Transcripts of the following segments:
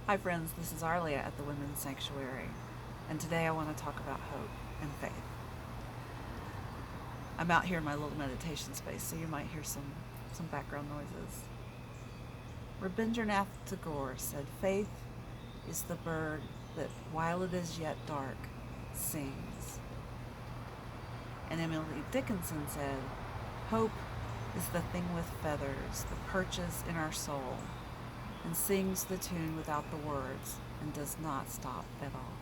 Hi friends, this is Arlia at the Women's Sanctuary, and today I want to talk about hope and faith. I'm out here in my little meditation space, so you might hear some background noises. Rabindranath Tagore said, "Faith is the bird that, while it is yet dark, sings." And Emily Dickinson said, "Hope is the thing with feathers that perches in our soul and sings the tune without the words and does not stop at all."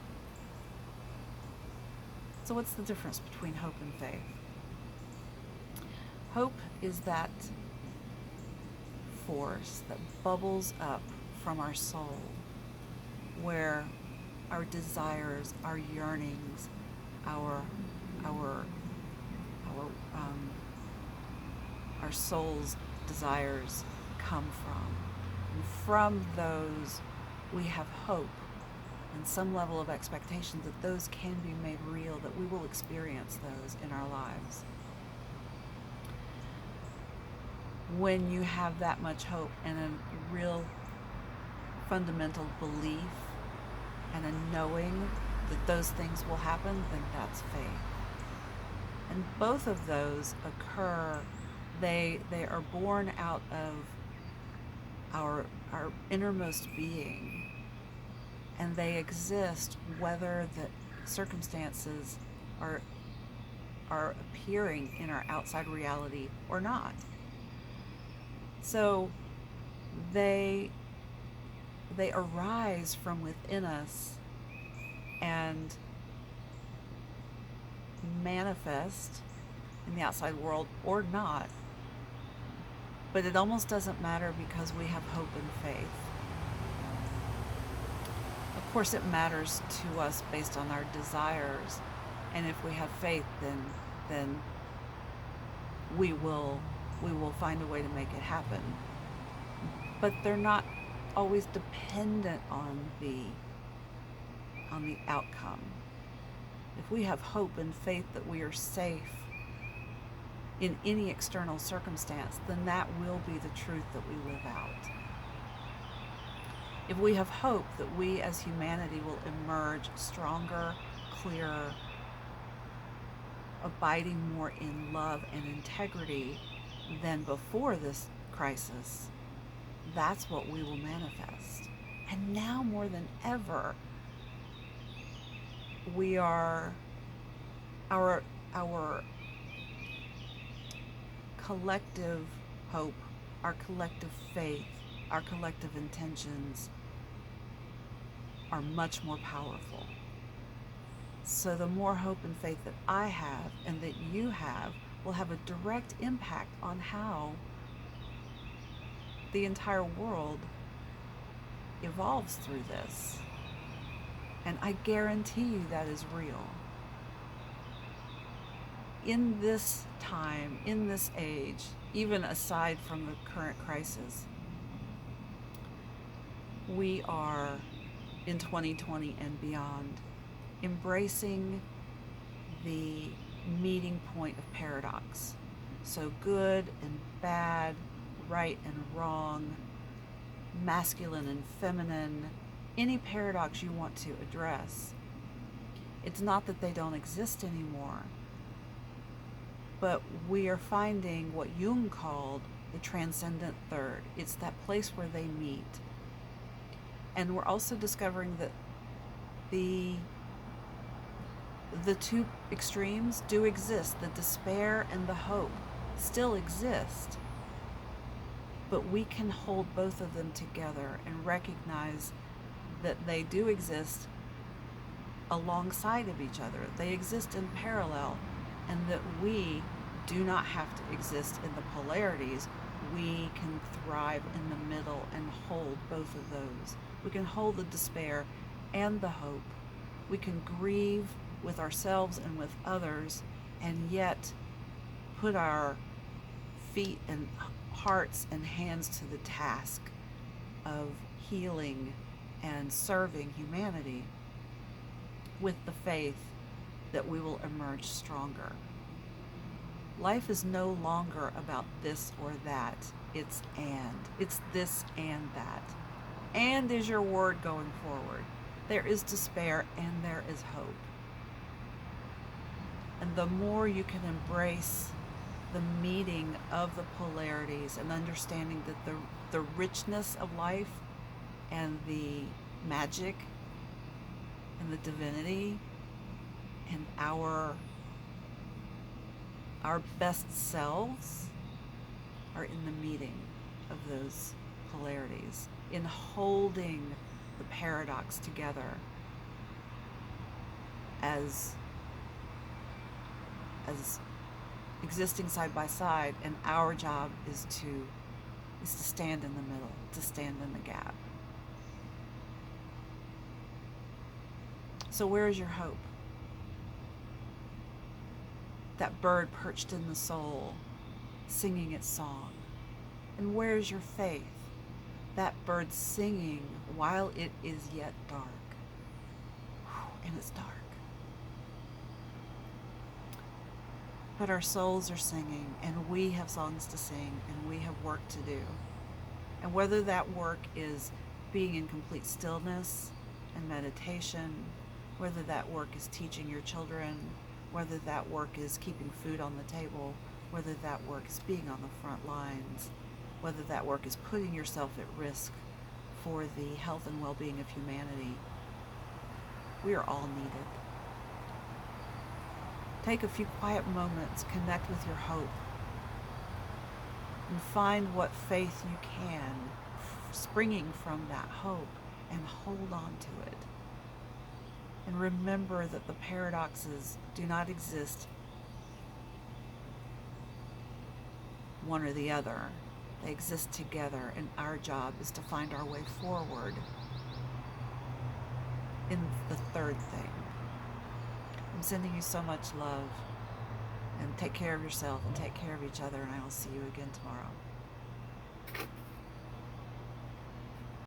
So, what's the difference between hope and faith? Hope is that force that bubbles up from our soul, where our desires, our yearnings, our our our our soul's desires come from. And from those, we have hope and some level of expectation that those can be made real, that we will experience those in our lives. When you have that much hope and a real fundamental belief and a knowing that those things will happen, then that's faith. And both of those occur, they are born out of our innermost being, and they exist whether the circumstances are appearing in our outside reality or not. So they arise from within us and manifest in the outside world or not. But it almost doesn't matter because we have hope and faith. Of course, it matters to us based on our desires, and if we have faith, then we will find a way to make it happen. But they're not always dependent on the outcome. If we have hope and faith that we are safe in any external circumstance, then that will be the truth that we live out. If we have hope that we as humanity will emerge stronger, clearer, abiding more in love and integrity than before this crisis, that's what we will manifest. And now more than ever, we are our collective hope, our collective faith, our collective intentions are much more powerful. So the more hope and faith that I have and that you have will have a direct impact on how the entire world evolves through this. And I guarantee you that is real. In this time, in this age, even aside from the current crisis, we are in 2020 and beyond embracing the meeting point of paradox. So good and bad, right and wrong, masculine and feminine, any paradox you want to address. It's not that they don't exist anymore, but we are finding what Jung called the transcendent third. It's that place where they meet. And we're also discovering that the two extremes do exist. The despair and the hope still exist. But we can hold both of them together and recognize that they do exist alongside of each other. They exist in parallel, and that we do not have to exist in the polarities. We can thrive in the middle and hold both of those. We can hold the despair and the hope. We can grieve with ourselves and with others, and yet put our feet and hearts and hands to the task of healing and serving humanity with the faith that we will emerge stronger. Life is no longer about this or that. It's this and that. and is your word going forward. There is despair and there is hope. And the more you can embrace the meeting of the polarities and understanding that the richness of life and the magic and the divinity and our best selves are in the meeting of those polarities, in holding the paradox together as existing side by side, and our job is to stand in the middle, to stand in the gap. So where is your hope? That bird perched in the soul, singing its song. And where's your faith? That bird singing while it is yet dark. And it's dark. But our souls are singing, and we have songs to sing, and we have work to do. And whether that work is being in complete stillness and meditation, whether that work is teaching your children, whether that work is keeping food on the table, whether that work is being on the front lines, whether that work is putting yourself at risk for the health and well-being of humanity, we are all needed. Take a few quiet moments, connect with your hope, and find what faith you can, springing from that hope, and hold on to it. And remember that the paradoxes do not exist one or the other. They exist together, and our job is to find our way forward in the third thing. I'm sending you so much love, and take care of yourself and take care of each other, and I will see you again tomorrow.